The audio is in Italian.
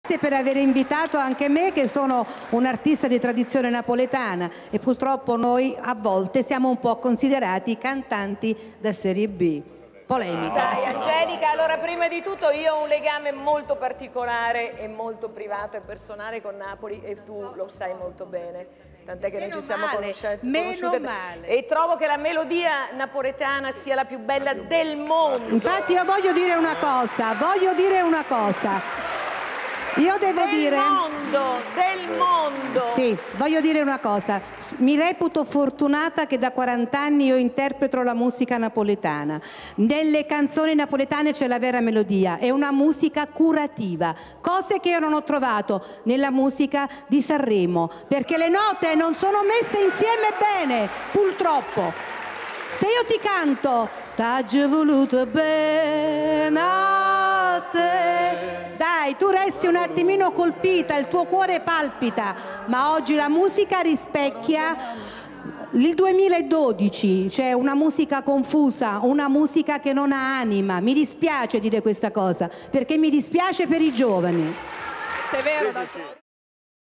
Grazie per aver invitato anche me, che sono un artista di tradizione napoletana, e purtroppo noi a volte siamo un po' considerati cantanti da serie B. Polemica. Sai Angelica, allora prima di tutto io ho un legame molto particolare e molto privato e personale con Napoli, e tu lo sai molto bene, tant'è che non ci siamo conosciute. Meno male. E trovo che la melodia napoletana sia la più bella del mondo. Infatti io voglio dire una cosa, io devo dire... Del mondo! Sì, voglio dire una cosa, mi reputo fortunata che da 40 anni io interpreto la musica napoletana. Nelle canzoni napoletane c'è la vera melodia, è una musica curativa, cose che io non ho trovato nella musica di Sanremo, perché le note non sono messe insieme bene, purtroppo. Se io ti canto "T'aggio voluto bene a te", dai, tu resti un attimino colpita, il tuo cuore palpita, ma oggi la musica rispecchia il 2012, cioè una musica confusa, una musica che non ha anima. Mi dispiace dire questa cosa, perché mi dispiace per i giovani. È vero,